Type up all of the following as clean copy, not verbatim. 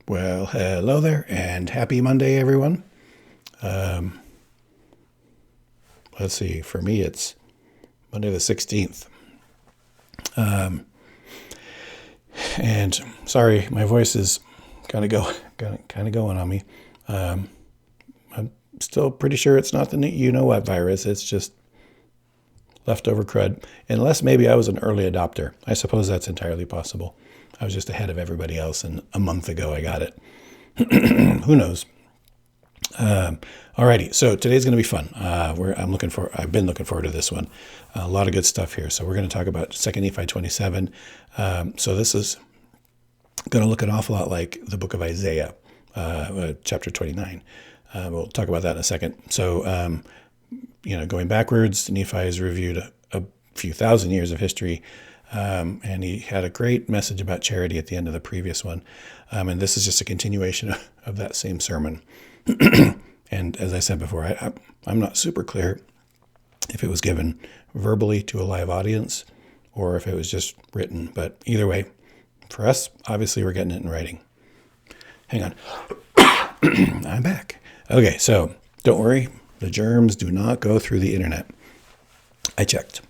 Well, hello there, and happy Monday, everyone. Um, let's see, for me, it's Monday the 16th. And sorry, my voice is kind of going on me. I'm still pretty sure it's not the you-know-what virus. It's just leftover crud. Unless maybe I was an early adopter. I suppose that's entirely possible. I was just ahead of everybody else, and a month ago I got it. Who knows? Alrighty, so today's going to be fun. I've been looking forward to this one. A lot of good stuff here. So we're going to talk about 2 Nephi 27. So this is going to look an awful lot like the book of Isaiah, chapter 29. We'll talk about that in a second. So, going backwards, Nephi has reviewed a few thousand years of history, and he had a great message about charity at the end of the previous one. And this is just a continuation of that same sermon. And as I said before, I'm not super clear if it was given verbally to a live audience or if it was just written. But either way, for us, obviously we're getting it in writing. Hang on. I'm back. Okay, so don't worry. The germs do not go through the internet. I checked,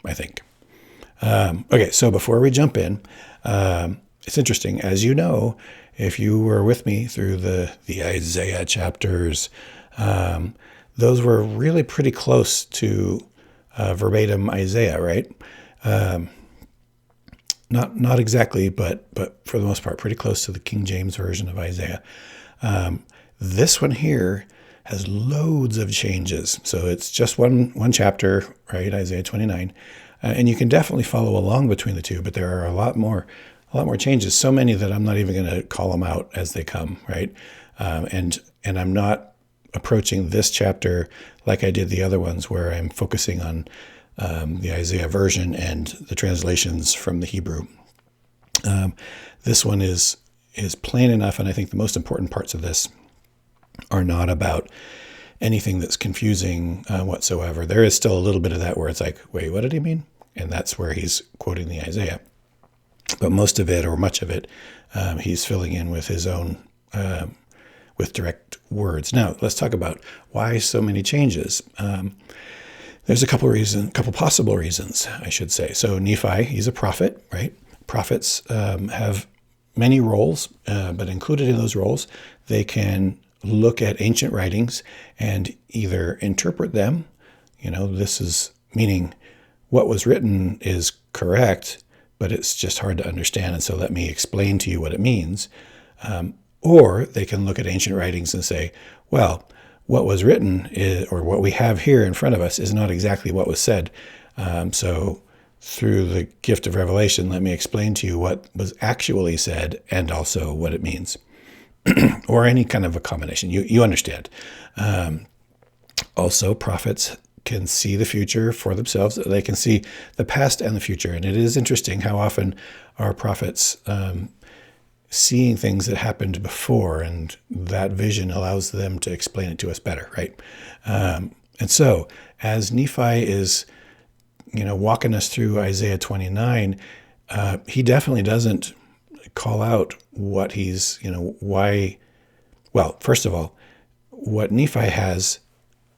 I think. Okay, so before we jump in, it's interesting. As you know, if you were with me through the Isaiah chapters, those were really pretty close to verbatim Isaiah, right? Not exactly, but for the most part, pretty close to the King James version of Isaiah. This one here has loads of changes. So it's just one chapter, right? Isaiah 29. And you can definitely follow along between the two, but there are a lot more changes, so many that I'm not even going to call them out as they come, right? And I'm not approaching this chapter like I did the other ones, where I'm focusing on the Isaiah version and the translations from the Hebrew. This one is plain enough, and I think the most important parts of this are not about anything that's confusing whatsoever. There is still a little bit of that where it's like, wait, what did he mean? And that's where he's quoting the Isaiah. But most of it, or much of it, he's filling in with his own, with direct words. Now, let's talk about why so many changes. There's a couple possible reasons, I should say. So Nephi, he's a prophet, right? Prophets have many roles, but included in those roles, they can look at ancient writings and either interpret them, this is meaning what was written is correct, but it's just hard to understand, and so let me explain to you what it means. Or they can look at ancient writings and say, well, what was written or what we have here in front of us is not exactly what was said. So through the gift of revelation, let me explain to you what was actually said and also what it means. Or any kind of a combination. You understand. Also, prophets can see the future for themselves. They can see the past and the future. And it is interesting how often our prophets seeing things that happened before, and that vision allows them to explain it to us better, right? And so as Nephi is, walking us through Isaiah 29, he definitely doesn't call out what he's, why. Well, first of all, what Nephi has,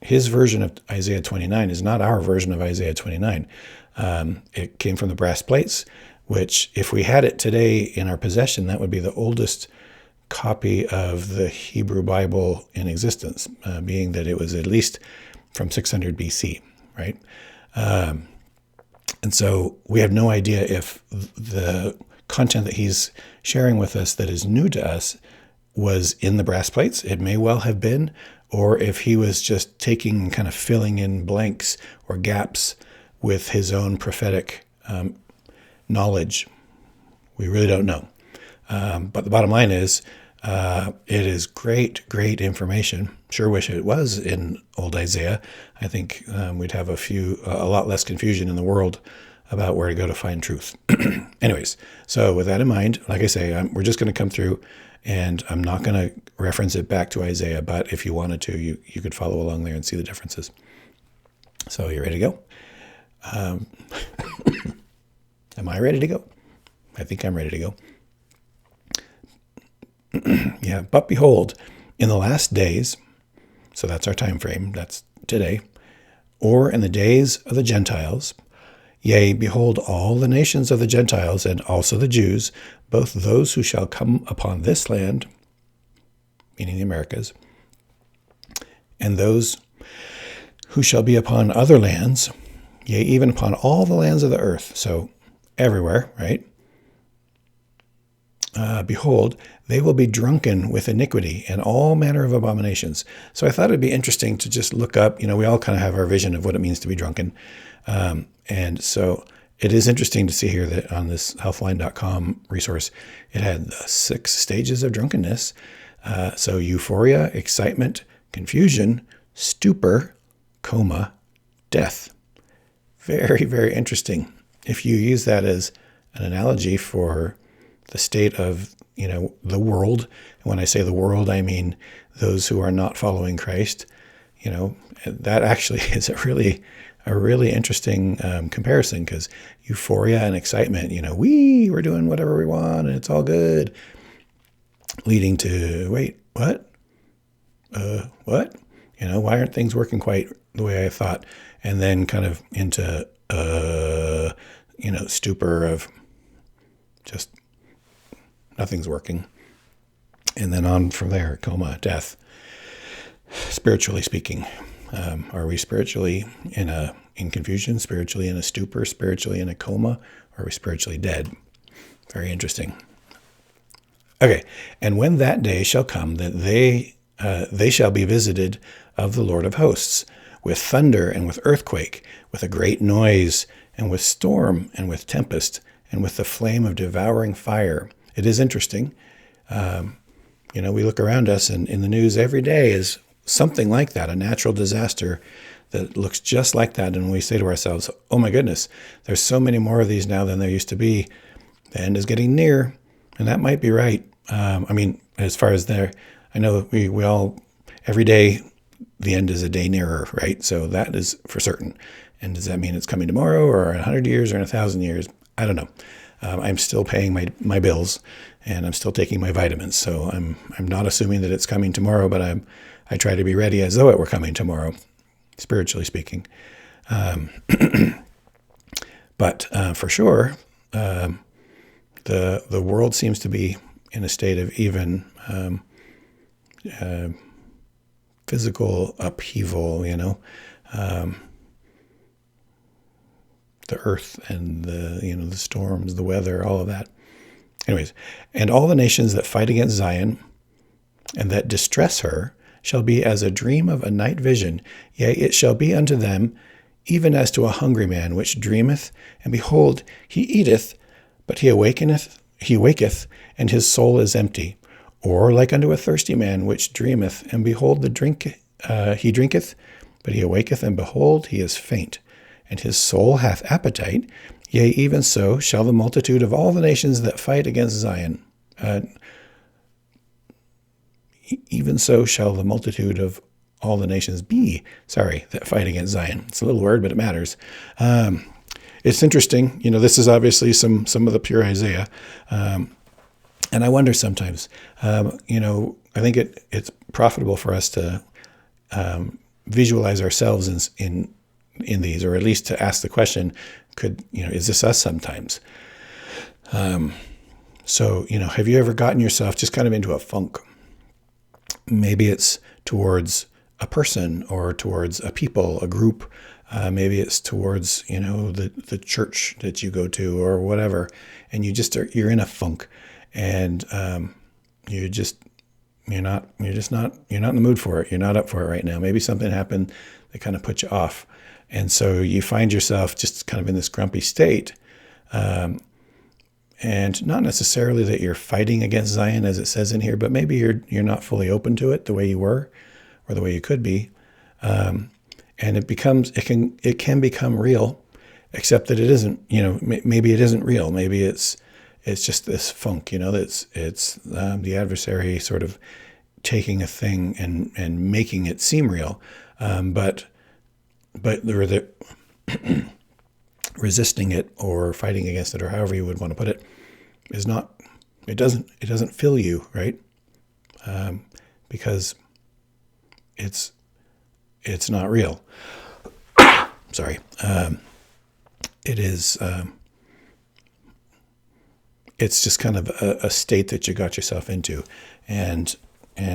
his version of Isaiah 29 is not our version of Isaiah 29. It came from the brass plates, which if we had it today in our possession, that would be the oldest copy of the Hebrew Bible in existence, being that it was at least from 600 BC, right? And so we have no idea if the content that he's sharing with us that is new to us was in the brass plates. It may well have been, or if he was just taking kind of filling in blanks or gaps with his own prophetic knowledge. We really don't know. But the bottom line is, it is great information. Sure wish it was in old Isaiah. I think we'd have a lot less confusion in the world about where to go to find truth. Anyways, so with that in mind, like I say, we're just going to come through, and I'm not going to reference it back to Isaiah, but if you wanted to, you could follow along there and see the differences. So you ready to go? Am I ready to go? I think I'm ready to go. Yeah, but behold, in the last days, so that's our time frame, that's today, or in the days of the Gentiles, yea, behold, all the nations of the Gentiles, and also the Jews, both those who shall come upon this land, meaning the Americas, and those who shall be upon other lands, yea, even upon all the lands of the earth, so everywhere, right? Behold, they will be drunken with iniquity and all manner of abominations. So I thought it'd be interesting to just look up, we all kind of have our vision of what it means to be drunken. And so it is interesting to see here that on this healthline.com resource, it had 6 stages of drunkenness. So euphoria, excitement, confusion, stupor, coma, death. Very, very interesting. If you use that as an analogy for the state of, the world, and when I say the world, I mean those who are not following Christ, that actually is a really interesting comparison, because euphoria and excitement, we're doing whatever we want and it's all good, leading to, wait, what? What? Why aren't things working quite the way I thought? And then kind of into, stupor of just nothing's working. And then on from there, coma, death. Spiritually speaking, are we spiritually in confusion, spiritually in a stupor, spiritually in a coma, or are we spiritually dead? Very interesting. Okay, and when that day shall come, that they shall be visited of the Lord of hosts, with thunder and with earthquake, with a great noise, and with storm and with tempest, and with the flame of devouring fire. It is interesting. We look around us, and in the news every day is something like that, a natural disaster that looks just like that. And we say to ourselves, oh my goodness, there's so many more of these now than there used to be. The end is getting near. And that might be right. As far as there, I know we all, every day, the end is a day nearer, right? So that is for certain. And does that mean it's coming tomorrow or in 100 years or in 1,000 years? I don't know. I'm still paying my bills, and I'm still taking my vitamins. So I'm not assuming that it's coming tomorrow, but I try to be ready as though it were coming tomorrow, spiritually speaking. But for sure, the world seems to be in a state of even physical upheaval, the earth and the storms, the weather, all of that. Anyways, and all the nations that fight against Zion and that distress her shall be as a dream of a night vision. Yea, it shall be unto them even as to a hungry man which dreameth, and behold, he eateth, but he waketh, and his soul is empty. Or like unto a thirsty man which dreameth, and behold, he drinketh, but he awaketh, and behold, he is faint. And his soul hath appetite, yea, even so shall the multitude of all the nations that fight against Zion. Even so shall the multitude of all the nations that fight against Zion. It's a little word, but it matters. It's interesting. This is obviously some of the pure Isaiah. And I wonder sometimes, I think it's profitable for us to visualize ourselves in these, or at least to ask the question, is this us sometimes? So, have you ever gotten yourself just kind of into a funk? Maybe it's towards a person or towards a people, a group. Maybe it's towards, the church that you go to or whatever. And you're in a funk, and you're not in the mood for it. You're not up for it right now. Maybe something happened that kind of put you off. And so you find yourself just kind of in this grumpy state. And not necessarily that you're fighting against Zion as it says in here, but maybe you're not fully open to it the way you were or the way you could be. And it can become real, except that it isn't, maybe it isn't real. Maybe it's just this funk, it's the adversary sort of taking a thing and making it seem real. But the resisting it or fighting against it, or however you would want to put it, is not. It doesn't fill you, right? because it's not real. Sorry. It is. It's just kind of a state that you got yourself into, and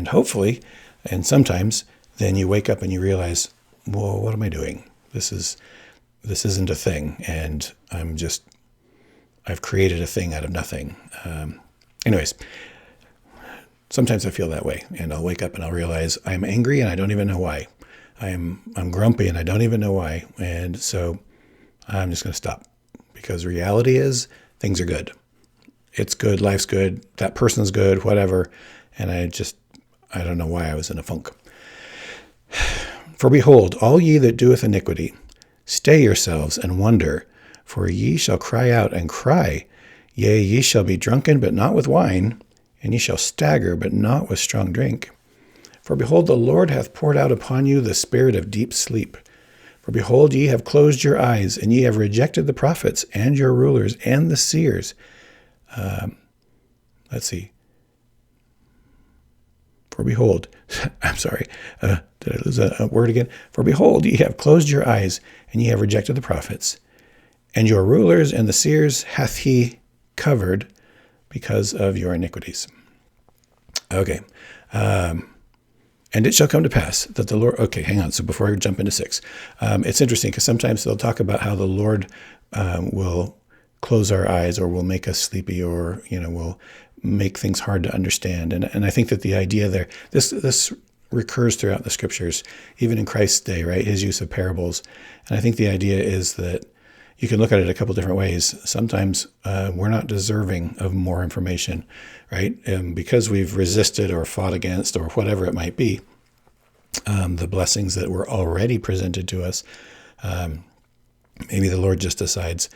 hopefully, and sometimes, then you wake up and you realize, whoa, what am I doing? This isn't a thing, and I've created a thing out of nothing. Anyways, sometimes I feel that way, and I'll wake up and I'll realize I'm angry and I don't even know why. I'm grumpy and I don't even know why, and so I'm just going to stop, because reality is things are good. It's good, life's good, that person's good, whatever, and I don't know why I was in a funk. For behold, all ye that doeth iniquity, stay yourselves and wonder, for ye shall cry out and cry. Yea, ye shall be drunken, but not with wine, and ye shall stagger, but not with strong drink. For behold, the Lord hath poured out upon you the spirit of deep sleep. For behold, ye have closed your eyes, and ye have rejected the prophets, and your rulers, and the seers. Let's see. For behold, I'm sorry, did I lose a word again? For behold, ye have closed your eyes, and ye have rejected the prophets, and your rulers and the seers hath he covered because of your iniquities. Okay. And it shall come to pass that the Lord, okay, hang on. So before I jump into 6, it's interesting because sometimes they'll talk about how the Lord will close our eyes, or will make us sleepy, or, will make things hard to understand. And I think that the idea there, this recurs throughout the scriptures, even in Christ's day, right? His use of parables. And I think the idea is that you can look at it a couple different ways. Sometimes we're not deserving of more information, right? Because we've resisted or fought against, or whatever it might be, the blessings that were already presented to us. Maybe the Lord just decides,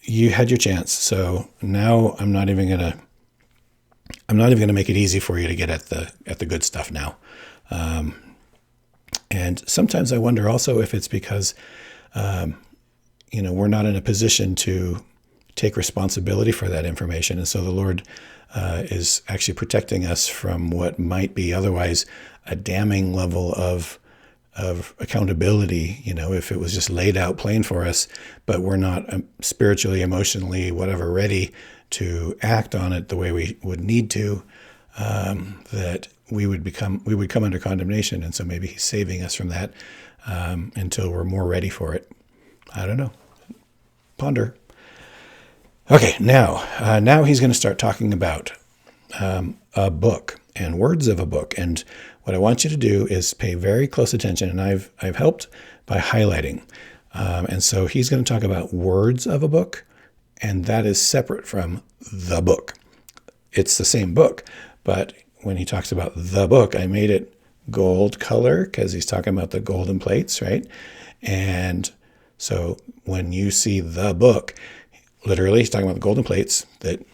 you had your chance, so now I'm not even gonna make it easy for you to get at the good stuff now. And sometimes I wonder also if it's because we're not in a position to take responsibility for that information, and so the Lord is actually protecting us from what might be otherwise a damning level of accountability, if it was just laid out plain for us, but we're not spiritually, emotionally, whatever, ready to act on it the way we would need to, that we would come under condemnation. And so maybe he's saving us from that until we're more ready for it. I don't know. Ponder. Okay, now he's going to start talking about a book and words of a book. And what I want you to do is pay very close attention, and I've helped by highlighting. And so he's going to talk about words of a book, and that is separate from the book. It's the same book, but when he talks about the book, I made it gold color because he's talking about the golden plates, right? And so when you see the book, literally he's talking about the golden plates that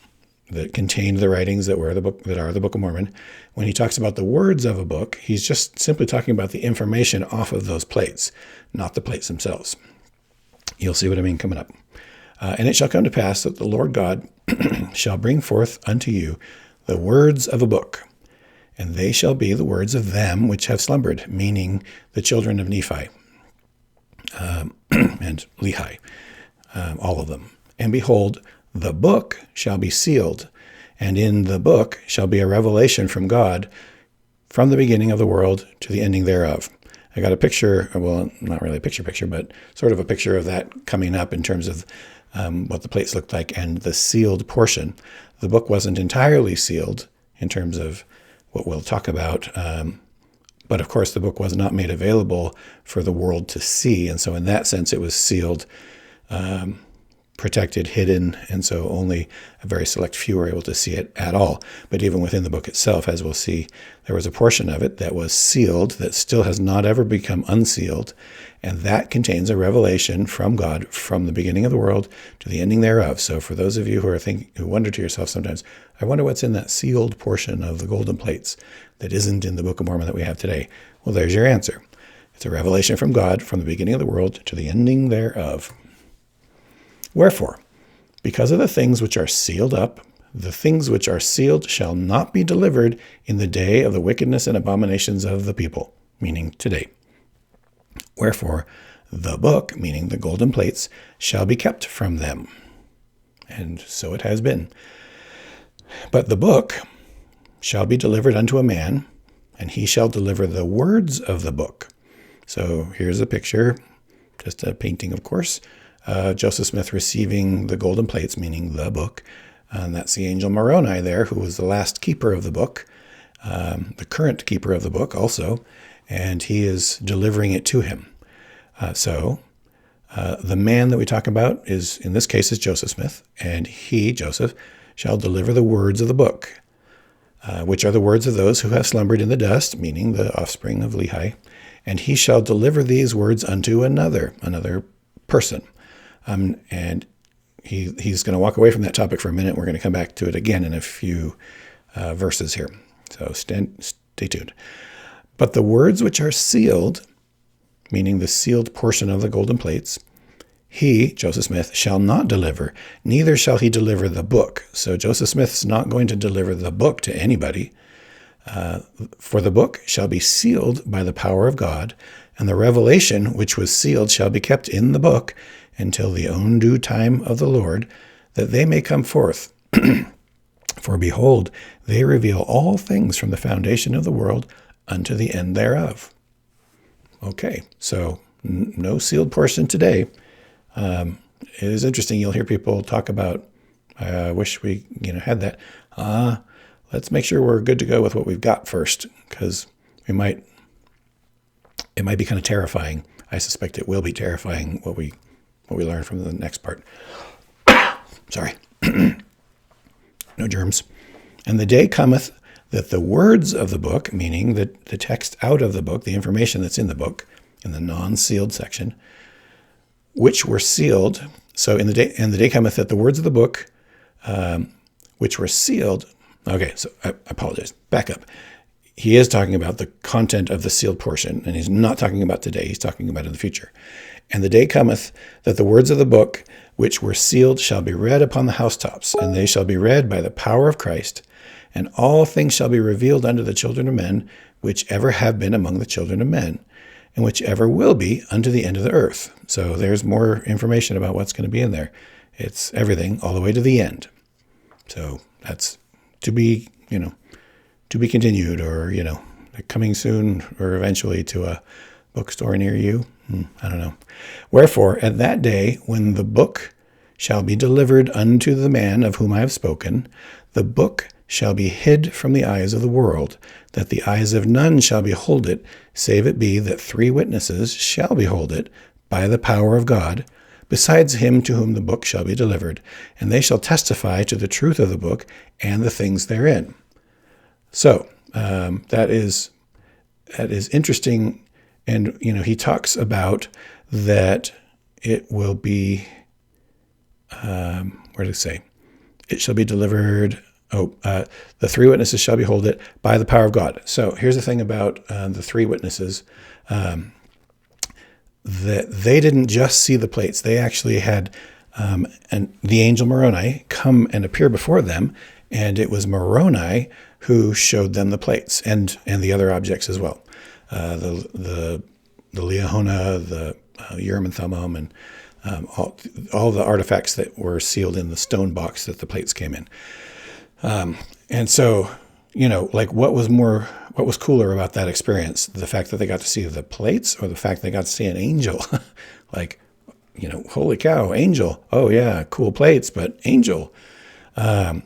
contained the writings that are the Book of Mormon. When he talks about the words of a book, he's just simply talking about the information off of those plates, not the plates themselves. You'll see what I mean coming up. And it shall come to pass that the Lord God shall bring forth unto you the words of a book, and they shall be the words of them which have slumbered, meaning the children of Nephi and Lehi, all of them. And behold, the book shall be sealed, and in the book shall be a revelation from God from the beginning of the world to the ending thereof. I got a picture, well, not really a picture, but sort of a picture of that coming up in terms of what the plates looked like and the sealed portion. The book wasn't entirely sealed in terms of what we'll talk about, but of course the book was not made available for the world to see, and so in that sense it was sealed, protected, hidden, and so only a very select few were able to see it at all. But even within the book itself, as we'll see, there was a portion of it that was sealed that still has not ever become unsealed, and that contains a revelation from God from the beginning of the world to the ending thereof. So for those of you who wonder to yourself sometimes, I wonder what's in that sealed portion of the golden plates that isn't in the Book of Mormon that we have today. Well, there's your answer. It's a revelation from God from the beginning of the world to the ending thereof. Wherefore, because of the things which are sealed up, the things which are sealed shall not be delivered in the day of the wickedness and abominations of the people, meaning today. Wherefore, the book, meaning the golden plates, shall be kept from them. And so it has been. But the book shall be delivered unto a man, and he shall deliver the words of the book. So here's a picture, just a painting, of course, Joseph Smith receiving the golden plates, meaning the book. And that's the angel Moroni there, who was the last keeper of the book, the current keeper of the book also, and he is delivering it to him. So the man that we talk about is, in this case, is Joseph Smith, and he, Joseph, shall deliver the words of the book, which are the words of those who have slumbered in the dust, meaning the offspring of Lehi. And he shall deliver these words unto another person. And he's going to walk away from that topic for a minute. We're going to come back to it again in a few verses here. So stay tuned. But the words which are sealed, meaning the sealed portion of the golden plates, he, Joseph Smith, shall not deliver, neither shall he deliver the book. So Joseph Smith's not going to deliver the book to anybody. For the book shall be sealed by the power of God, and the revelation which was sealed shall be kept in the book until the own due time of the Lord, that they may come forth. For behold, they reveal all things from the foundation of the world unto the end thereof. Okay, so no sealed portion today. It is interesting. You'll hear people talk about, I wish we had that. Let's make sure we're good to go with what we've got first, because it might be kind of terrifying. I suspect it will be terrifying what we learn from the next part. Sorry. No germs. And the day cometh that the words of the book, meaning the text out of the book, the information that's in the book, in the non-sealed section, which were sealed. So the day cometh that the words of the book, which were sealed. Okay, so I apologize. Back up. He is talking about the content of the sealed portion, and he's not talking about today. He's talking about in the future. And the day cometh that the words of the book, which were sealed, shall be read upon the housetops, and they shall be read by the power of Christ, and all things shall be revealed unto the children of men, which ever have been among the children of men, and which ever will be unto the end of the earth. So there's more information about what's going to be in there. It's everything all the way to the end. So that's to be continued, or, coming soon or eventually to a bookstore near you. I don't know. Wherefore, at that day, when the book shall be delivered unto the man of whom I have spoken, the book shall be hid from the eyes of the world, that the eyes of none shall behold it, save it be that 3 witnesses shall behold it by the power of God, besides him to whom the book shall be delivered, and they shall testify to the truth of the book and the things therein. So that is interesting, and he talks about that it will be. Where did it say? It shall be delivered. The 3 witnesses shall behold it by the power of God. So here's the thing about the 3 witnesses. That they didn't just see the plates. They actually had the angel Moroni come and appear before them, and it was Moroni who showed them the plates and the other objects as well. The Liahona, the Urim and Thummim, and all the artifacts that were sealed in the stone box that the plates came in. And so, what was cooler about that experience? The fact that they got to see the plates, or the fact they got to see an angel? Holy cow, angel. Oh yeah, cool plates, but angel. And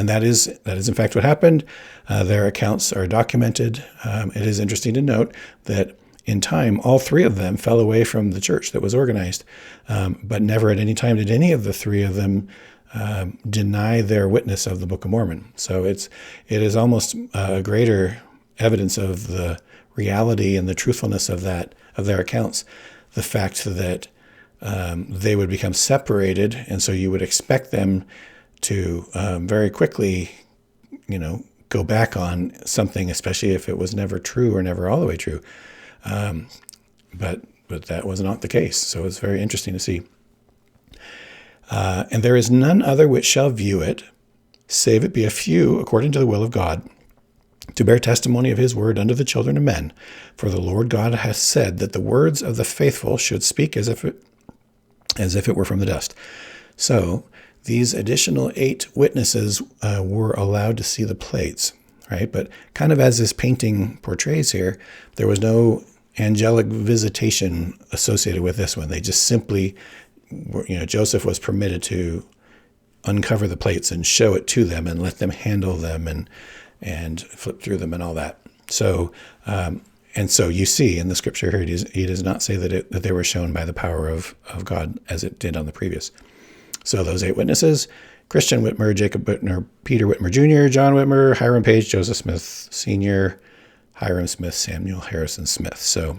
that is in fact what happened. Their accounts are documented. It is interesting to note that in time, all 3 of them fell away from the church that was organized, but never at any time did any of the 3 of them deny their witness of the Book of Mormon. So it is almost a greater evidence of the reality and the truthfulness of their accounts, the fact that they would become separated, and so you would expect them to very quickly, go back on something, especially if it was never true or never all the way true. But that was not the case. So it's very interesting to see. And there is none other which shall view it, save it be a few according to the will of God, to bear testimony of his word unto the children of men. For the Lord God hath said that the words of the faithful should speak as if it were from the dust. So these additional 8 witnesses were allowed to see the plates, right? But kind of as this painting portrays here, there was no angelic visitation associated with this one. They just simply, Joseph was permitted to uncover the plates and show it to them and let them handle them and flip through them and all that. So, and so you see in the scripture here, he does not say that they were shown by the power of God as it did on the previous. So those 8 witnesses: Christian Whitmer, Jacob Whitmer, Peter Whitmer Jr., John Whitmer, Hiram Page, Joseph Smith Sr., Hiram Smith, Samuel Harrison Smith. So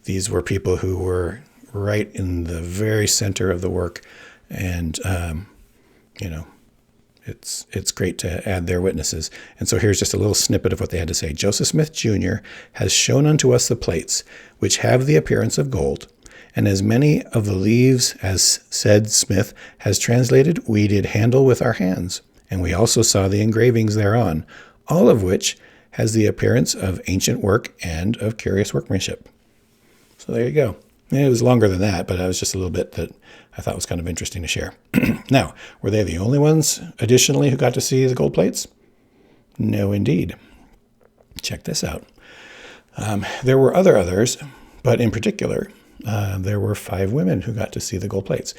these were people who were right in the very center of the work. And, it's great to add their witnesses. And so here's just a little snippet of what they had to say. Joseph Smith Jr. has shown unto us the plates, which have the appearance of gold. And as many of the leaves as said Smith has translated, we did handle with our hands. And we also saw the engravings thereon, all of which has the appearance of ancient work and of curious workmanship. So there you go. It was longer than that, but it was just a little bit that I thought was kind of interesting to share. Now, were they the only ones, additionally, who got to see the gold plates? No, indeed. Check this out. There were others, but in particular, there were 5 women who got to see the gold plates.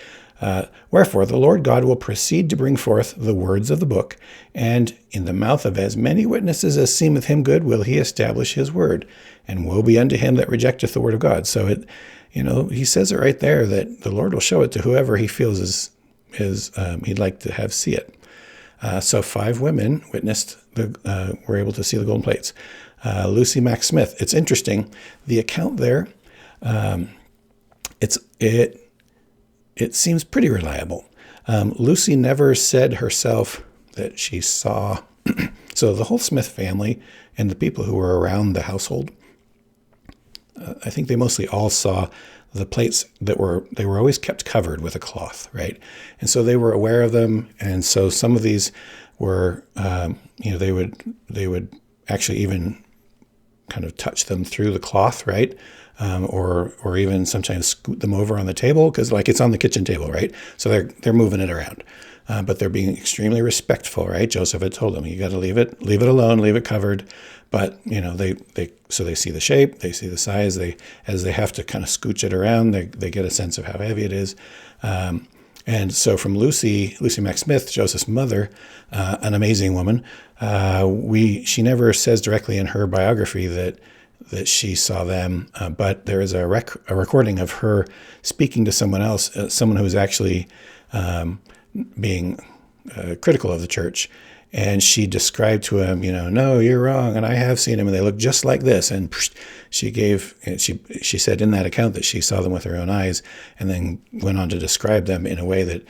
Wherefore, the Lord God will proceed to bring forth the words of the book, and in the mouth of as many witnesses as seemeth him good will he establish his word. And woe be unto him that rejecteth the word of God. So he says it right there that the Lord will show it to whoever he feels he'd like to have see it. So 5 women were able to see the golden plates. Lucy Mack Smith. It's interesting. The account there, it seems pretty reliable. Lucy never said herself that she saw. So the whole Smith family and the people who were around the household, I think they mostly all saw the plates they were always kept covered with a cloth, right? And so they were aware of them. And so some of these were, they would actually even kind of touch them through the cloth, right? Or even sometimes scoot them over on the table because it's on the kitchen table, right? So they're moving it around, but they're being extremely respectful, right? Joseph had told them, you got to leave it alone, leave it covered. But they see the shape, they see the size. As they have to kind of scooch it around, they get a sense of how heavy it is. And so from Lucy Mack Smith, Joseph's mother, an amazing woman, she never says directly in her biography that she saw them, but there is a recording of her speaking to someone else, someone who was actually being critical of the church. And she described to him, no, you're wrong, and I have seen him, and they look just like this. And she said in that account that she saw them with her own eyes, and then went on to describe them in a way that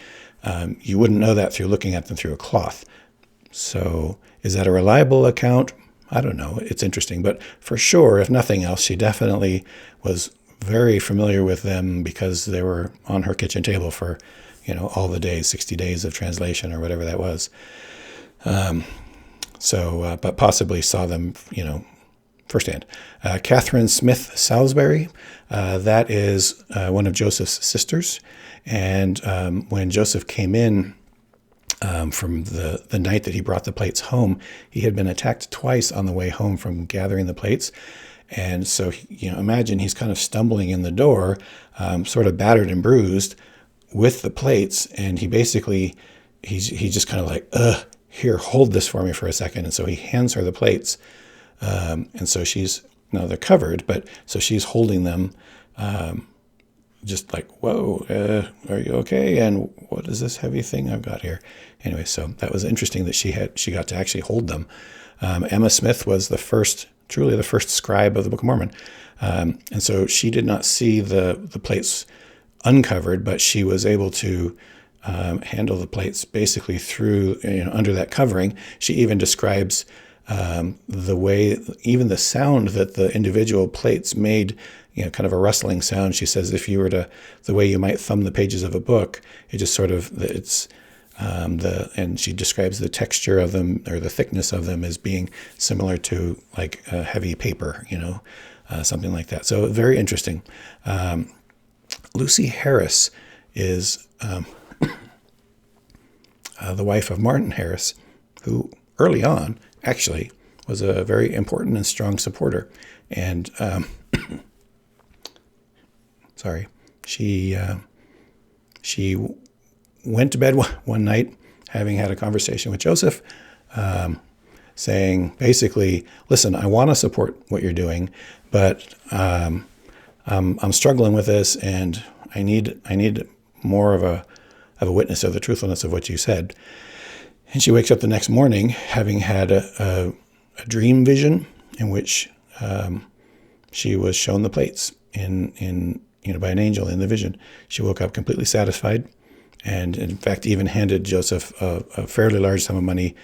you wouldn't know that through looking at them through a cloth. So is that a reliable account? I don't know. It's interesting. But for sure, if nothing else, she definitely was very familiar with them because they were on her kitchen table for, all the days, 60 days of translation or whatever that was. But possibly saw them, firsthand. Catherine Smith Salisbury, that is one of Joseph's sisters. And when Joseph came in from the night that he brought the plates home, he had been attacked twice on the way home from gathering the plates. And so, imagine he's kind of stumbling in the door, sort of battered and bruised with the plates. And he just kind of like, here, hold this for me for a second. And so he hands her the plates. And so they're covered, but so she's holding them, just like, whoa, are you okay? And what is this heavy thing I've got here? Anyway, so that was interesting that she got to actually hold them. Emma Smith was truly the first scribe of the Book of Mormon. And so she did not see the plates uncovered, but she was able to handle the plates basically through, under that covering. She even describes the way, even the sound that the individual plates made, kind of a rustling sound. She says if you were the way you might thumb the pages of a book, it just sort of, it's And she describes the texture of them or the thickness of them as being similar to like heavy paper, something like that. So very interesting. Lucy Harris is the wife of Martin Harris, who early on actually was a very important and strong supporter. And she went to bed one night, having had a conversation with Joseph, saying basically, "Listen, I want to support what you're doing, but I'm struggling with this, and I need more of a witness of the truthfulness of what you said." And she wakes up the next morning, having had a dream vision in which she was shown the plates by an angel in the vision. She woke up completely satisfied, and in fact even handed Joseph a fairly large sum of money,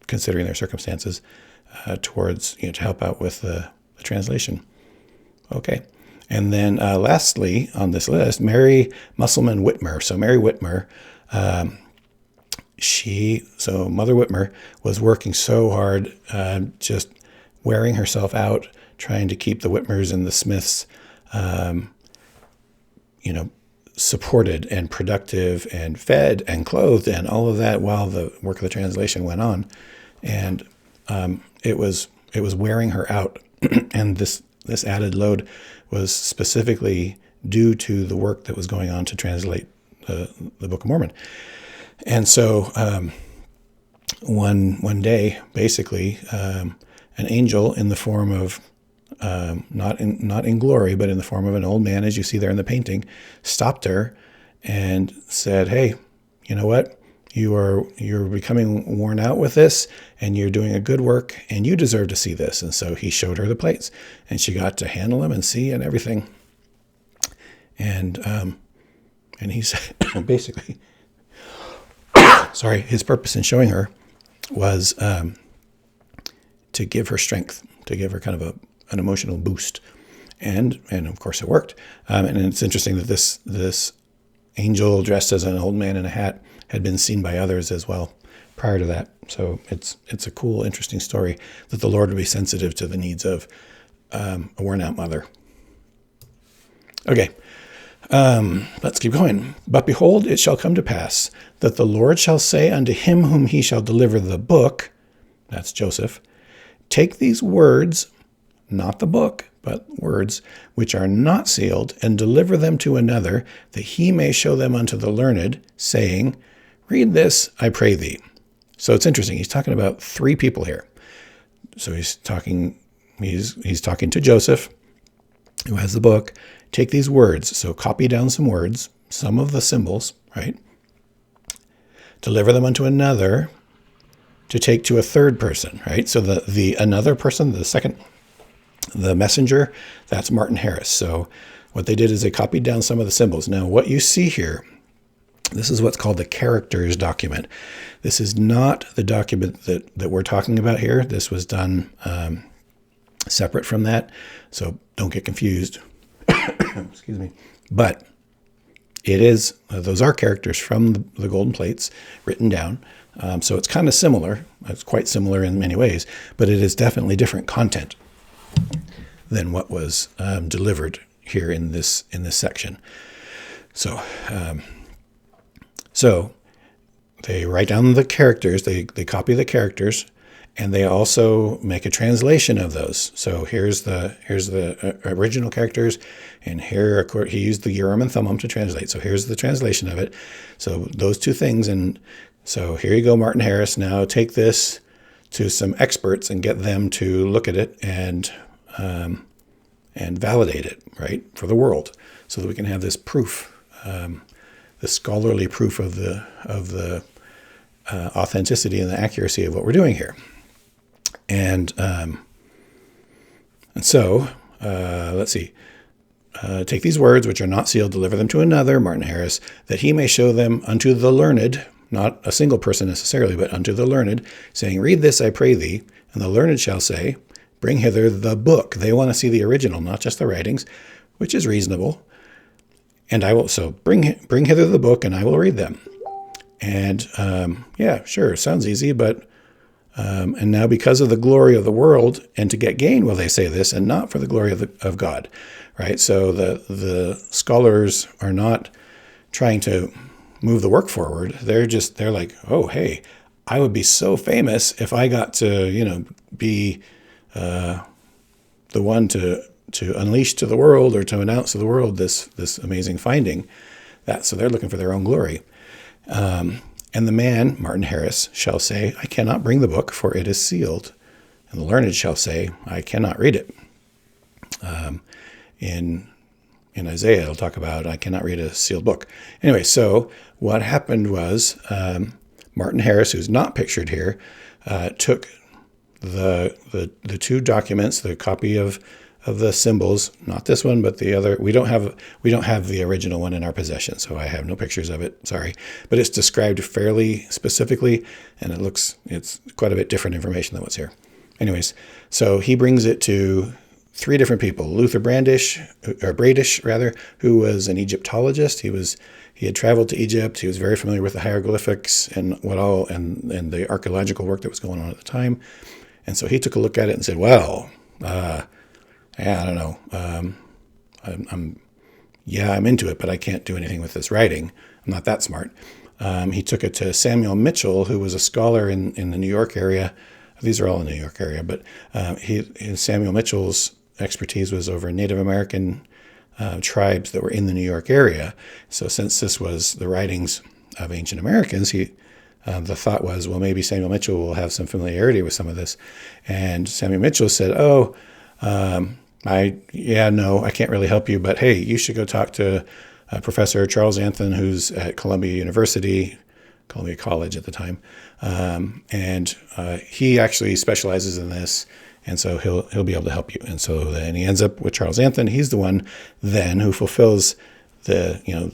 considering their circumstances, towards to help out with the translation. Okay. And then lastly on this list, Mary Musselman Whitmer. So Mary Whitmer, Mother Whitmer was working so hard, just wearing herself out, trying to keep the Whitmers and the Smiths, supported and productive and fed and clothed and all of that while the work of the translation went on. And it was wearing her out. And this added load was specifically due to the work that was going on to translate the Book of Mormon. And so one day, basically, an angel in the form of not in glory, but in the form of an old man, as you see there in the painting, stopped her and said, "Hey, you know what? You're becoming worn out with this, and you're doing a good work, and you deserve to see this." And so he showed her the plates, and she got to handle them and see and everything. And he said, basically, his purpose in showing her was to give her strength, to give her kind of an emotional boost, and of course it worked. And it's interesting that this angel dressed as an old man in a hat had been seen by others as well prior to that. So it's a cool, interesting story that the Lord would be sensitive to the needs of a worn out mother. Okay, let's keep going. "But behold, it shall come to pass that the Lord shall say unto him whom he shall deliver the book," that's Joseph, "take these words," not the book, but words, "which are not sealed, and deliver them to another, that he may show them unto the learned, saying, Read this, I pray thee." So it's interesting. He's talking about three people here. So he's talking to Joseph, who has the book. Take these words. So copy down some words, some of the symbols, right? Deliver them unto another to take to a third person, right? So the another person, the messenger, that's Martin Harris. So what they did is they copied down some of the symbols. Now, what you see here, this is what's called the characters document. This is not the document that we're talking about here. This was done separate from that, so don't get confused. Excuse me. But it is, those are characters from the golden plates written down. So it's kind of similar. It's quite similar in many ways, but it is definitely different content than what was delivered here in this section. So they write down the characters, they copy the characters, and they also make a translation of those. So here's the original characters, and here he used the Urim and Thummim to translate. So here's the translation of it. So those two things, and so here you go, Martin Harris. Now take this to some experts and get them to look at it and validate it, right, for the world, so that we can have this proof. The scholarly proof of the authenticity and the accuracy of what we're doing here. And so let's see. Take these words, which are not sealed, deliver them to another, Martin Harris, that he may show them unto the learned, not a single person necessarily, but unto the learned, saying, Read this, I pray thee. And the learned shall say, Bring hither the book. They want to see the original, not just the writings, which is reasonable. And I will, so bring hither the book, and I will read them. And yeah, sure, sounds easy, but and now because of the glory of the world and to get gain, will they say this, and not for the glory of God, right? So the scholars are not trying to move the work forward. They're like, oh, hey, I would be so famous if I got to, be the one to unleash to the world or to announce to the world this amazing finding. So they're looking for their own glory. And the man, Martin Harris, shall say, I cannot bring the book, for it is sealed. And the learned shall say, I cannot read it. In Isaiah, it'll talk about, I cannot read a sealed book. Anyway, so what happened was Martin Harris, who's not pictured here, took the two documents, the copy of the symbols, not this one, but the other. We don't have the original one in our possession, so I have no pictures of it. Sorry, but it's described fairly specifically, and it's quite a bit different information than what's here. Anyways, so he brings it to three different people: Luther Bradish, who was an Egyptologist. He had traveled to Egypt. He was very familiar with the hieroglyphics and and the archaeological work that was going on at the time. And so he took a look at it and said, well, I don't know. I'm into it, but I can't do anything with this writing. I'm not that smart. He took it to Samuel Mitchell, who was a scholar in the New York area. These are all in the New York area, but Samuel Mitchell's expertise was over Native American tribes that were in the New York area. So since this was the writings of ancient Americans, the thought was, well, maybe Samuel Mitchell will have some familiarity with some of this. And Samuel Mitchell said, I can't really help you, but hey, you should go talk to Professor Charles Anthon, who's at Columbia College at the time. And he actually specializes in this. And so he'll be able to help you. And so then he ends up with Charles Anthon. He's the one then who fulfills the,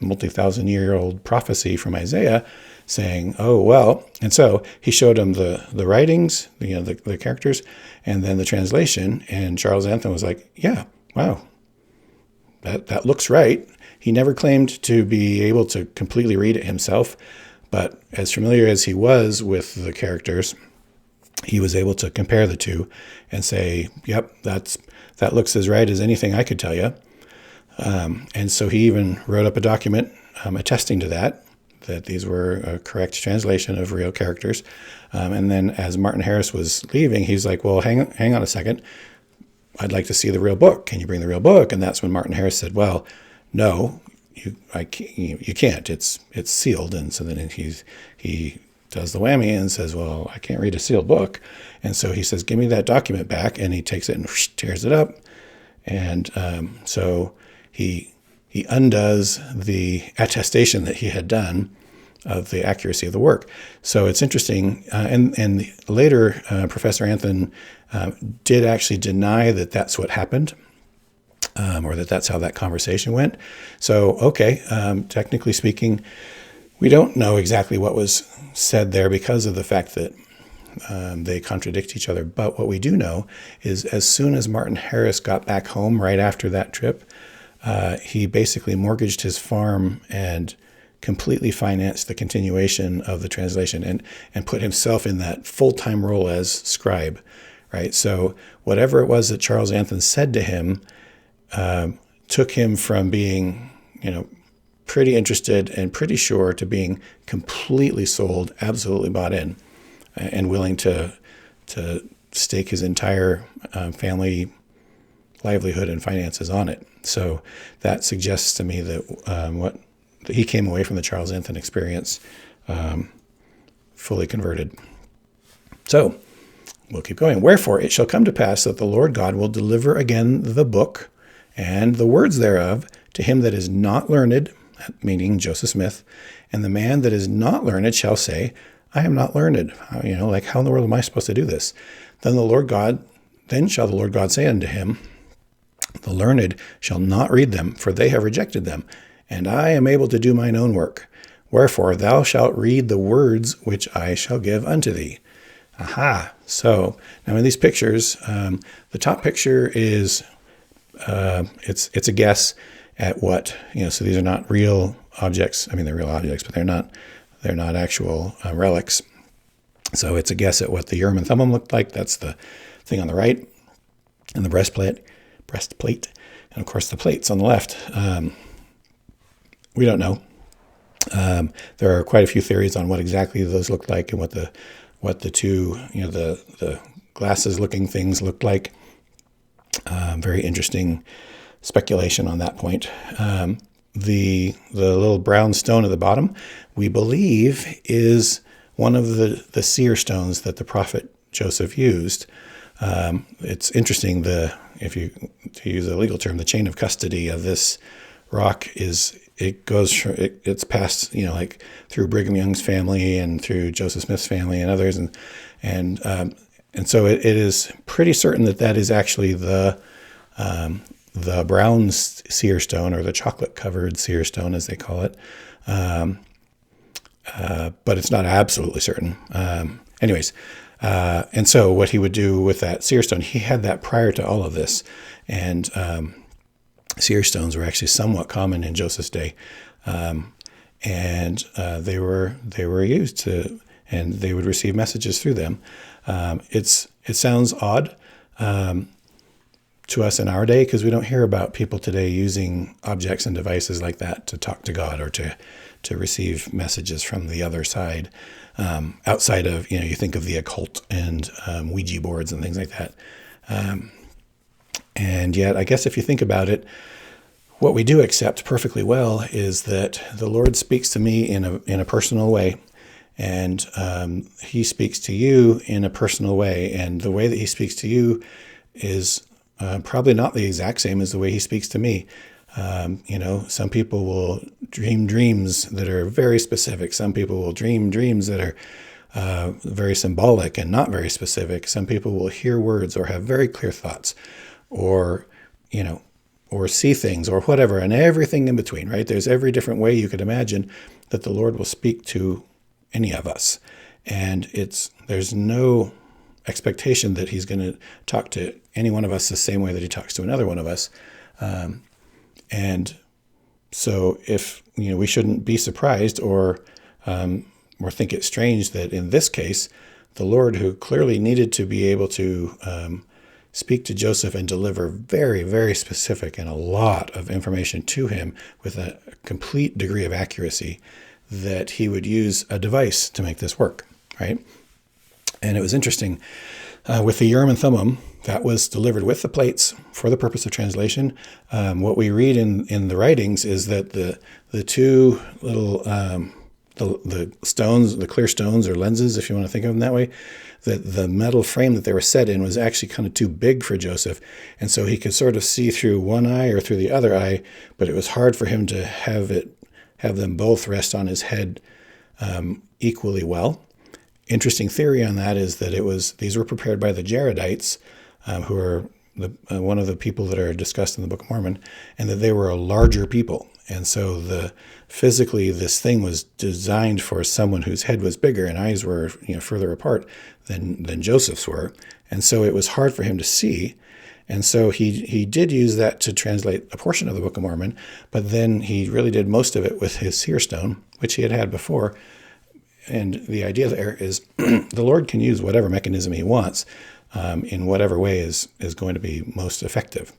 multi-thousand-year-old prophecy from Isaiah, saying, oh, well. And so he showed him the writings, the characters, and then the translation. And Charles Anthon was like, yeah, wow, that looks right. He never claimed to be able to completely read it himself, but as familiar as he was with the characters, he was able to compare the two and say, yep, that looks as right as anything I could tell you. And so he even wrote up a document attesting to that these were a correct translation of real characters. And then as Martin Harris was leaving, he's like, well, hang on a second. I'd like to see the real book. Can you bring the real book? And that's when Martin Harris said, well, no, you can't. It's sealed. And so then he does the whammy and says, well, I can't read a sealed book. And so he says, give me that document back. And he takes it and tears it up. And so he undoes the attestation that he had done of the accuracy of the work. So it's interesting. And later, Professor Anthon did actually deny that that's what happened, or that that's how that conversation went. So, okay, technically speaking, we don't know exactly what was said there because of the fact that they contradict each other. But what we do know is as soon as Martin Harris got back home right after that trip, he basically mortgaged his farm and completely financed the continuation of the translation and put himself in that full-time role as scribe, right? So whatever it was that Charles Anthon said to him took him from being, pretty interested and pretty sure to being completely sold, absolutely bought in, and willing to stake his entire family livelihood and finances on it. So that suggests to me that that he came away from the Charles Anthon experience fully converted. So we'll keep going. Wherefore it shall come to pass that the Lord God will deliver again the book and the words thereof to him that is not learned, meaning Joseph Smith, and the man that is not learned shall say, I am not learned. How in the world am I supposed to do this? Then shall the Lord God say unto him, the learned shall not read them, for they have rejected them, and I am able to do mine own work. Wherefore thou shalt read the words which I shall give unto thee. Aha. So now in these pictures, the top picture is it's a guess at what, so these are not real objects. I mean, they're real objects, but they're They're not actual relics. So it's a guess at what the Urim and Thummim looked like. That's the thing on the right, and the breastplate, and of course the plates on the left. We don't know. There are quite a few theories on what exactly those looked like and what the two, the glasses-looking things looked like. Very interesting speculation on that point. The little brown stone at the bottom, we believe, is one of the seer stones that the prophet Joseph used. It's interesting, to use a legal term, the chain of custody of this rock it's passed, like through Brigham Young's family and through Joseph Smith's family and others, and so it is pretty certain that is actually the brown seer stone, or the chocolate covered seer stone as they call it, but it's not absolutely certain. And so what he would do with that seer stone, he had that prior to all of this, and seer stones were actually somewhat common in Joseph's day, and they were used to, and they would receive messages through them. It sounds odd to us in our day, because we don't hear about people today using objects and devices like that to talk to God or to receive messages from the other side. Outside of, you think of the occult and Ouija boards and things like that. And yet, I guess if you think about it, what we do accept perfectly well is that the Lord speaks to me in a personal way, and he speaks to you in a personal way. And the way that he speaks to you is probably not the exact same as the way he speaks to me. Some people will dream dreams that are very specific. Some people will dream dreams that are very symbolic and not very specific. Some people will hear words or have very clear thoughts, or see things or whatever, and everything in between, right? There's every different way you could imagine that the Lord will speak to any of us. And there's no expectation that he's going to talk to any one of us the same way that he talks to another one of us. And so if, we shouldn't be surprised or think it strange that in this case, the Lord, who clearly needed to be able to speak to Joseph and deliver very, very specific and a lot of information to him with a complete degree of accuracy, that he would use a device to make this work, right? And it was interesting with the Urim and Thummim, that was delivered with the plates for the purpose of translation. What we read in the writings is that the two little the stones, the clear stones or lenses, if you want to think of them that way, that the metal frame that they were set in was actually kind of too big for Joseph, and so he could sort of see through one eye or through the other eye, but it was hard for him to have them both rest on his head equally well. Interesting theory on that is that these were prepared by the Jaredites, who are one of the people that are discussed in the Book of Mormon, and that they were a larger people. And so physically this thing was designed for someone whose head was bigger and eyes were further apart than Joseph's were. And so it was hard for him to see. And so he did use that to translate a portion of the Book of Mormon, but then he really did most of it with his seer stone, which he had before. And the idea there is the Lord can use whatever mechanism he wants in whatever way is going to be most effective.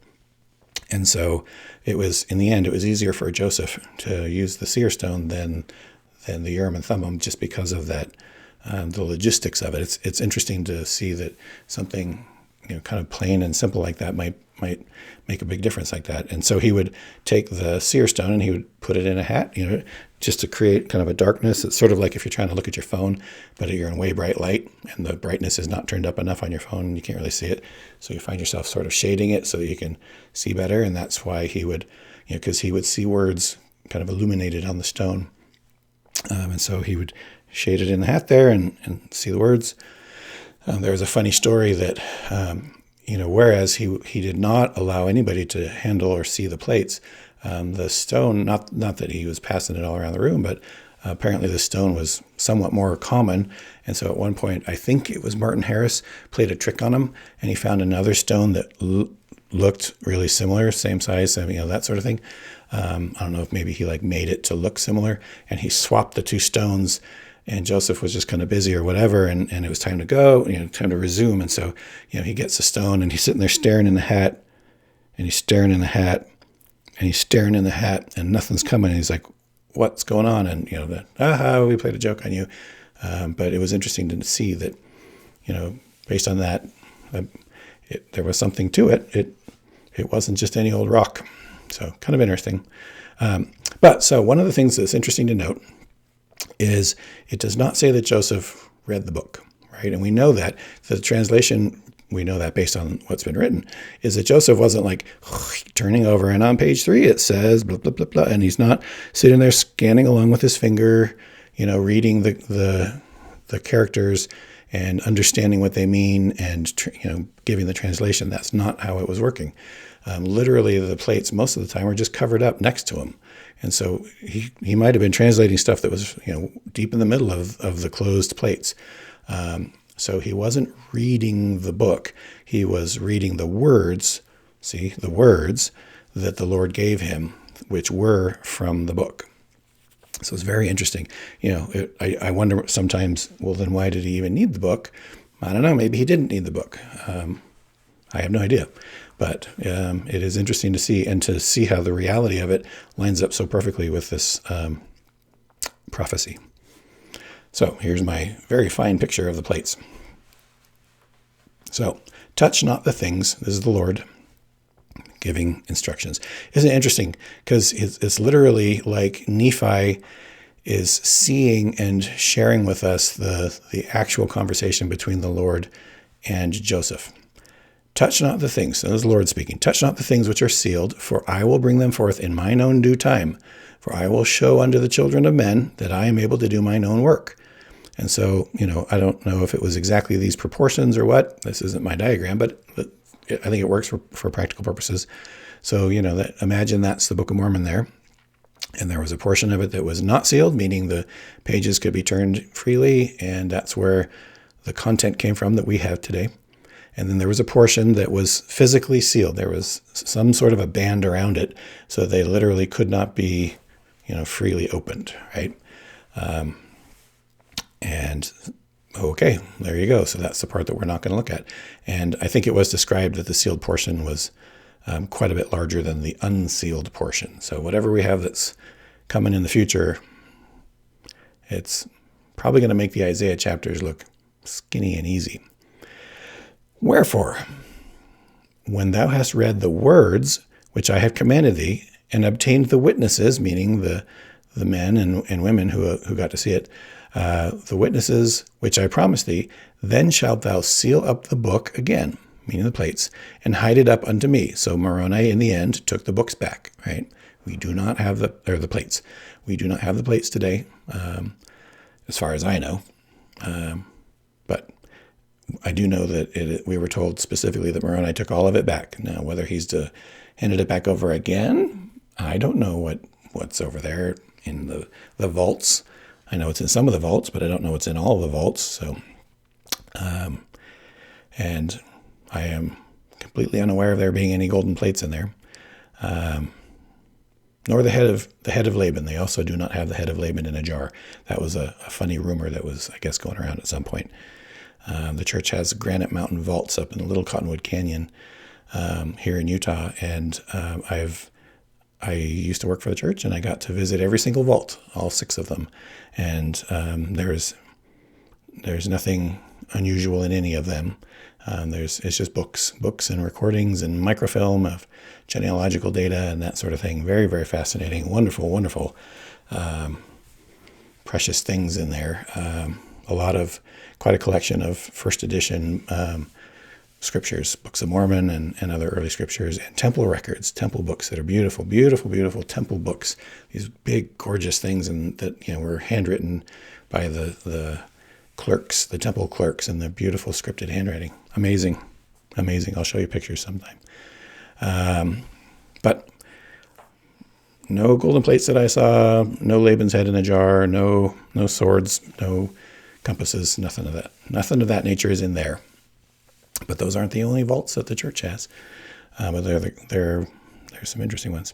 And so in the end, it was easier for Joseph to use the seer stone than the Urim and Thummim, just because of that, the logistics of it. It's interesting to see that something kind of plain and simple like that might make a big difference like that. And so he would take the seer stone and he would put it in a hat, just to create kind of a darkness. It's sort of like if you're trying to look at your phone, but you're in way bright light and the brightness is not turned up enough on your phone and you can't really see it. So you find yourself sort of shading it so that you can see better. And that's why he would, because he would see words kind of illuminated on the stone. And so he would shade it in the hat there and see the words. There was a funny story that, whereas he did not allow anybody to handle or see the plates, the stone, not that he was passing it all around the room, but apparently the stone was somewhat more common. And so at one point, I think it was Martin Harris played a trick on him, and he found another stone that looked really similar, same size, that sort of thing. I don't know if maybe he like made it to look similar, and he swapped the two stones, and Joseph was just kind of busy or whatever, and it was time to go, time to resume. And so, he gets the stone, and he's sitting there staring in the hat, and he's staring in the hat, and he's staring in the hat, and nothing's coming. And he's like, what's going on? And, we played a joke on you. But it was interesting to see that, based on that, there was something to it. It wasn't just any old rock. So kind of interesting. So one of the things that's interesting to note is it does not say that Joseph read the book, right? And we know that the translation, we know that based on what's been written, is that Joseph wasn't like turning over, and on page 3 it says blah, blah, blah, blah, and he's not sitting there scanning along with his finger, reading the characters and understanding what they mean and, giving the translation. That's not how it was working. Literally, the plates most of the time were just covered up next to him. And so he might have been translating stuff that was, deep in the middle of the closed plates. So he wasn't reading the book. He was reading the words, the words that the Lord gave him, which were from the book. So it's very interesting. I wonder sometimes, well, then why did he even need the book? I don't know. Maybe he didn't need the book. I have no idea. But it is interesting to see, and to see how the reality of it lines up so perfectly with this prophecy. So here's my very fine picture of the plates. So, touch not the things, this is the Lord giving instructions. Isn't it interesting? Because it's literally like Nephi is seeing and sharing with us the actual conversation between the Lord and Joseph. Touch not the things, so this is the Lord speaking, touch not the things which are sealed, for I will bring them forth in mine own due time. For I will show unto the children of men that I am able to do mine own work. And so, I don't know if it was exactly these proportions or what. This isn't my diagram, but I think it works for practical purposes. So, imagine that's the Book of Mormon there. And there was a portion of it that was not sealed, meaning the pages could be turned freely. And that's where the content came from that we have today. And then there was a portion that was physically sealed. There was some sort of a band around it, so they literally could not be, freely opened, right? And okay, there you go. So that's the part that we're not going to look at. And I think it was described that the sealed portion was quite a bit larger than the unsealed portion. So whatever we have that's coming in the future, it's probably going to make the Isaiah chapters look skinny and easy. Wherefore, when thou hast read the words which I have commanded thee, and obtained the witnesses, meaning the men and women who got to see it, the witnesses which I promised thee, then shalt thou seal up the book again, meaning the plates, and hide it up unto me. So Moroni, in the end, took the books back, right? We do not have the plates. We do not have the plates today, as far as I know. But I do know that we were told specifically that Moroni took all of it back. Now, whether he's handed it back over again, I don't know what's over there in the vaults. I know it's in some of the vaults, but I don't know what's in all of the vaults. So, and I am completely unaware of there being any golden plates in there, nor the head of Laban. They also do not have the head of Laban in a jar. That was a funny rumor that was, I guess, going around at some point. The church has Granite Mountain vaults up in Little Cottonwood Canyon here in Utah, and I used to work for the church, and I got to visit every single vault, all 6 of them, and there's nothing unusual in any of them. It's just books and recordings and microfilm of genealogical data and that sort of thing. Very, very fascinating, wonderful, precious things in there. Quite a collection of first edition scriptures, Books of Mormon and other early scriptures, and temple records, temple books that are beautiful temple books. These big, gorgeous things, and that were handwritten by the clerks, the temple clerks, and the beautiful scripted handwriting. Amazing. I'll show you pictures sometime. But no golden plates that I saw, no Laban's head in a jar, no swords, no compasses, nothing of that. Nothing of that nature is in there. But those aren't the only vaults that the church has. But they're there's some interesting ones.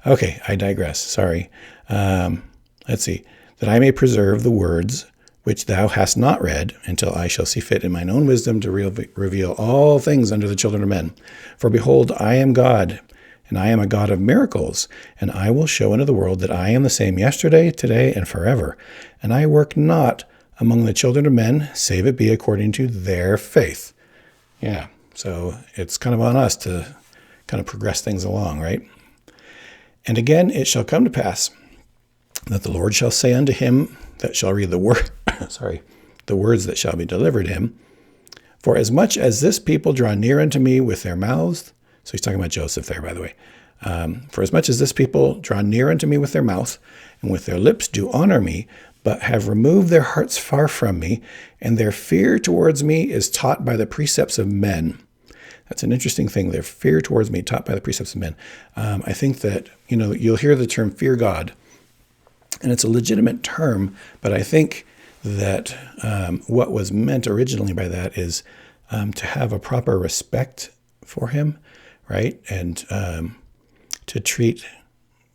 Okay, I digress. Sorry. Let's see. That I may preserve the words which thou hast not read, until I shall see fit in mine own wisdom to reveal all things unto the children of men. For behold, I am God, and I am a God of miracles, and I will show unto the world that I am the same yesterday, today, and forever. And I work not among the children of men, save it be according to their faith. Yeah, so it's kind of on us to kind of progress things along, right? And again, it shall come to pass that the Lord shall say unto him that shall read the word, the words that shall be delivered him, for as much as this people draw near unto me with their mouths, so he's talking about Joseph there, by the way, for as much as this people draw near unto me with their mouth, and with their lips do honor me, but have removed their hearts far from me, and their fear towards me is taught by the precepts of men. That's an interesting thing. Their fear towards me taught by the precepts of men. I think that, you'll hear the term fear God, and it's a legitimate term, but I think that what was meant originally by that is to have a proper respect for him, right? And to treat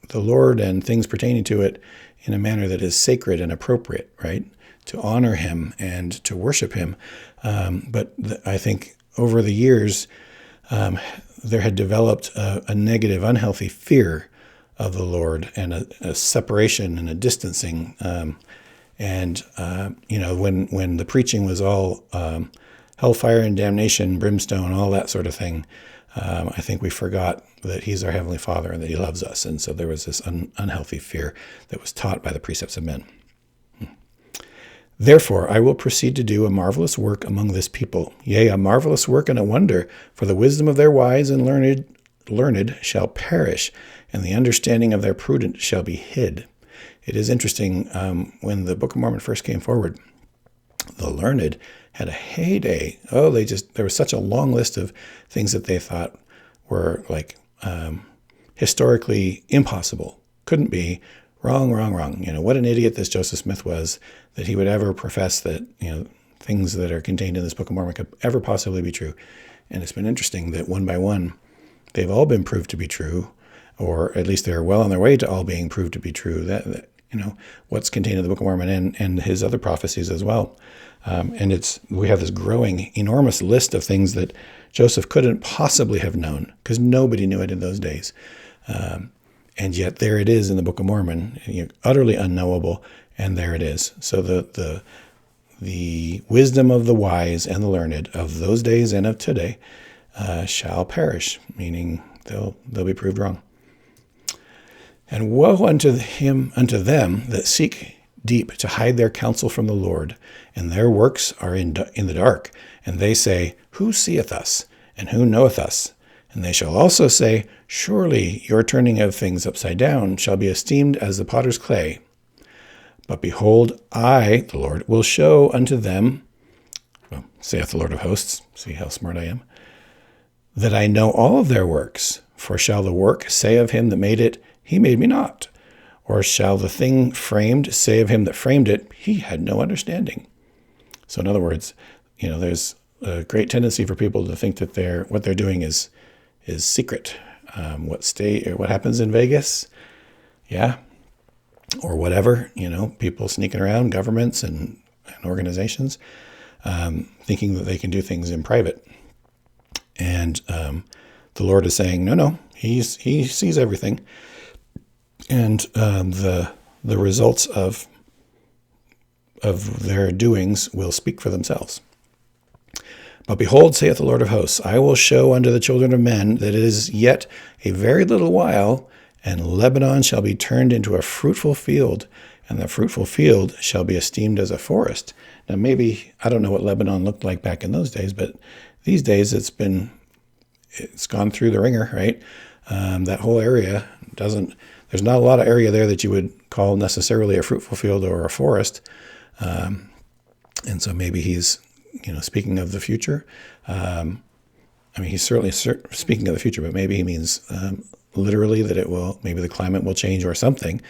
the Lord and things pertaining to it in a manner that is sacred and appropriate, right? To honor him and to worship him. But I think over the years, there had developed a negative, unhealthy fear of the Lord and a separation and a distancing. When the preaching was all hellfire and damnation, brimstone, all that sort of thing, I think we forgot that he's our Heavenly Father and that he loves us. And so there was this unhealthy fear that was taught by the precepts of men. Therefore, I will proceed to do a marvelous work among this people, yea, a marvelous work and a wonder, for the wisdom of their wise and learned shall perish, and the understanding of their prudent shall be hid. It is interesting, when the Book of Mormon first came forward, the learned had a heyday. There was such a long list of things that they thought were like historically impossible, couldn't be, wrong. What an idiot this Joseph Smith was, that he would ever profess that, things that are contained in this Book of Mormon could ever possibly be true. And it's been interesting that one by one, they've all been proved to be true, or at least they're well on their way to all being proved to be true. That what's contained in the Book of Mormon and his other prophecies as well. And we have this growing, enormous list of things that Joseph couldn't possibly have known, because nobody knew it in those days. And yet there it is in the Book of Mormon, utterly unknowable, and there it is. So the wisdom of the wise and the learned of those days and of today shall perish, meaning they'll be proved wrong. And woe unto them that seek deep to hide their counsel from the Lord, and their works are in the dark. And they say, who seeth us, and who knoweth us? And they shall also say, surely your turning of things upside down shall be esteemed as the potter's clay. But behold, I, the Lord, will show unto them, saith the Lord of hosts, see how smart I am, that I know all of their works. For shall the work say of him that made it, he made me not? Or shall the thing framed say of him that framed it, he had no understanding? So in other words, there's a great tendency for people to think that what they're doing is secret. What happens in Vegas, or whatever, people sneaking around, governments and organizations, thinking that they can do things in private. And the Lord is saying, no, he sees everything. And the results of their doings will speak for themselves. But behold, saith the Lord of hosts, I will show unto the children of men that it is yet a very little while, and Lebanon shall be turned into a fruitful field, and the fruitful field shall be esteemed as a forest. Now maybe, I don't know what Lebanon looked like back in those days, but these days it's gone through the ringer, right? That whole area there's not a lot of area there that you would call necessarily a fruitful field or a forest. And so maybe he's, speaking of the future. He's certainly speaking of the future, but maybe he means literally that maybe the climate will change or something,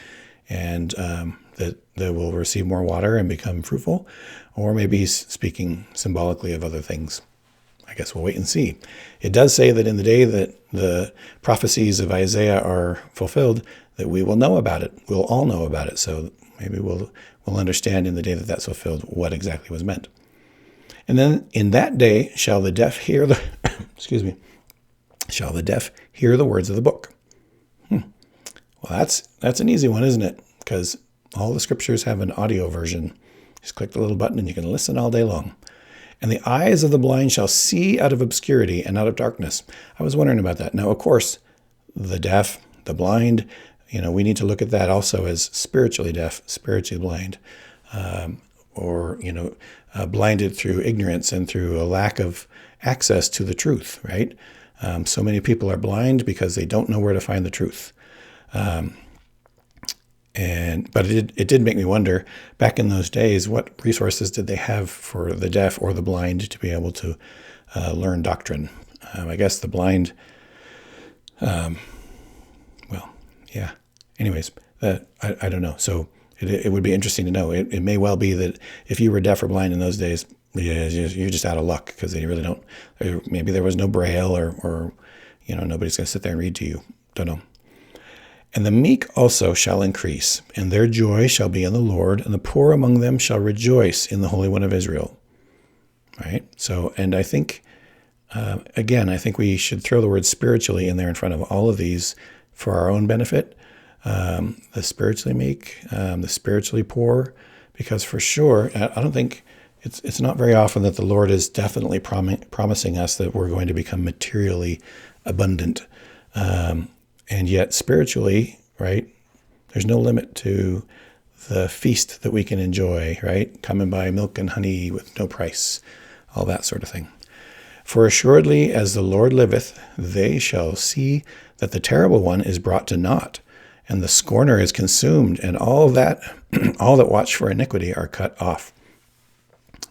and that they will receive more water and become fruitful. Or maybe he's speaking symbolically of other things. I guess we'll wait and see. It does say that in the day that the prophecies of Isaiah are fulfilled, that we will know about it. We'll all know about it. So maybe we'll understand in the day that that's fulfilled what exactly was meant. And then in that day shall the deaf hear the excuse me, shall the deaf hear the words of the book. Well, that's an easy one, isn't it? Because all the scriptures have an audio version. Just click the little button and you can listen all day long. And the eyes of the blind shall see out of obscurity and out of darkness. I was wondering about that. Now, of course, the deaf, the blind, we need to look at that also as spiritually deaf, spiritually blind, or blinded through ignorance and through a lack of access to the truth, right? So many people are blind because they don't know where to find the truth. But it did make me wonder, back in those days, what resources did they have for the deaf or the blind to be able to learn doctrine? I guess the blind, yeah. Anyways, I don't know. So it would be interesting to know. It may well be that if you were deaf or blind in those days, you're just out of luck because they really don't. Maybe there was no braille or nobody's going to sit there and read to you. Don't know. And the meek also shall increase, and their joy shall be in the Lord, and the poor among them shall rejoice in the Holy One of Israel. Right? So, and I think, again, I think we should throw the word spiritually in there in front of all of these for our own benefit. The spiritually meek, the spiritually poor, because for sure, I don't think it's not very often that the Lord is definitely promising us that we're going to become materially abundant. And yet spiritually, right, there's no limit to the feast that we can enjoy, right? Come and buy milk and honey with no price, all that sort of thing. For assuredly as the Lord liveth, they shall see that the terrible one is brought to naught, and the scorner is consumed, and all that watch for iniquity are cut off.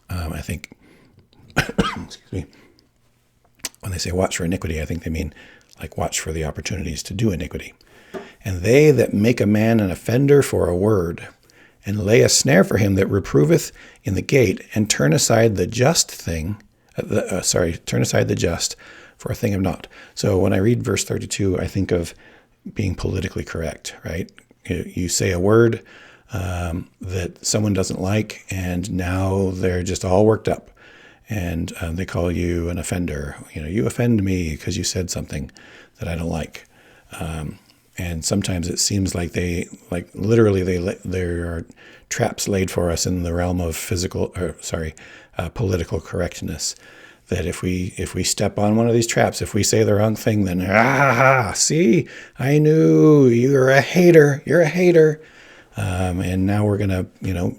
I think, excuse me, when they say watch for iniquity, I think they mean like watch for the opportunities to do iniquity. And they that make a man an offender for a word, and lay a snare for him that reproveth in the gate, and turn aside the just thing, turn aside the just for a thing of naught. So when I read verse 32, I think of being politically correct, right? You say a word that someone doesn't like, and now they're just all worked up. And they call you an offender. You offend me because you said something that I don't like. And sometimes it seems like there are traps laid for us in the realm of political correctness. That if we step on one of these traps, if we say the wrong thing, then see, I knew you're a hater. You're a hater. And now we're going to,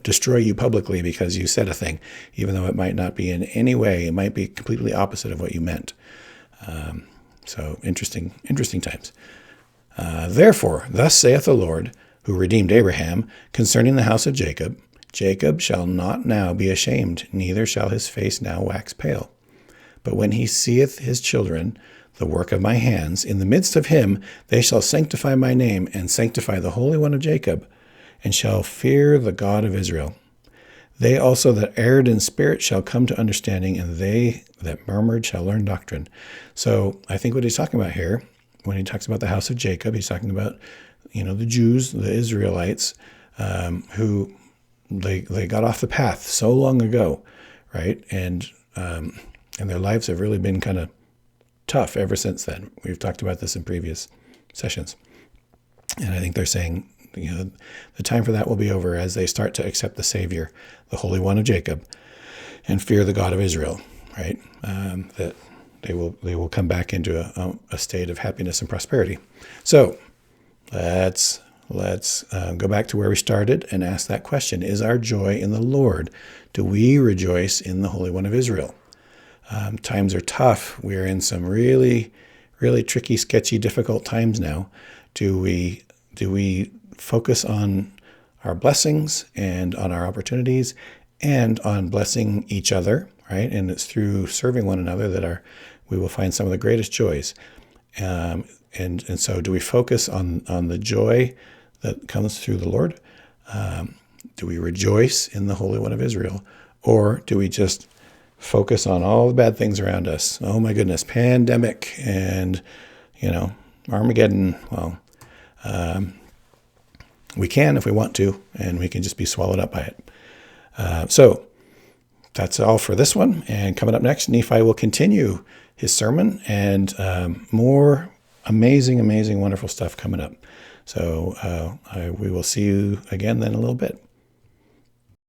destroy you publicly because you said a thing, even though it might not be in any way, it might be completely opposite of what you meant. So interesting times. Therefore, thus saith the Lord, who redeemed Abraham, concerning the house of Jacob, Jacob shall not now be ashamed, neither shall his face now wax pale. But when he seeth his children, the work of my hands, in the midst of him they shall sanctify my name, and sanctify the Holy One of Jacob, and shall fear the God of Israel. They also that erred in spirit shall come to understanding, and they that murmured shall learn doctrine. So I think what he's talking about here, when he talks about the house of Jacob, he's talking about, the Jews, the Israelites, who they got off the path so long ago, right? And their lives have really been kind of tough ever since then. We've talked about this in previous sessions. And I think they're saying, the time for that will be over as they start to accept the Savior, the Holy One of Jacob, and fear the God of Israel, right? That they will come back into a state of happiness and prosperity. So let's go back to where we started and ask that question. Is our joy in the Lord? Do we rejoice in the Holy One of Israel? Times are tough. We're in some really, really tricky, sketchy, difficult times now. Do we focus on our blessings and on our opportunities and on blessing each other, right? And it's through serving one another that we will find some of the greatest joys. And so do we focus on the joy that comes through the Lord? Do we rejoice in the Holy One of Israel? Or do we just focus on all the bad things around us. Oh my goodness, pandemic and, Armageddon. Well, we can if we want to, and we can just be swallowed up by it. So that's all for this one. And coming up next, Nephi will continue his sermon and more amazing, wonderful stuff coming up. So we will see you again then in a little bit.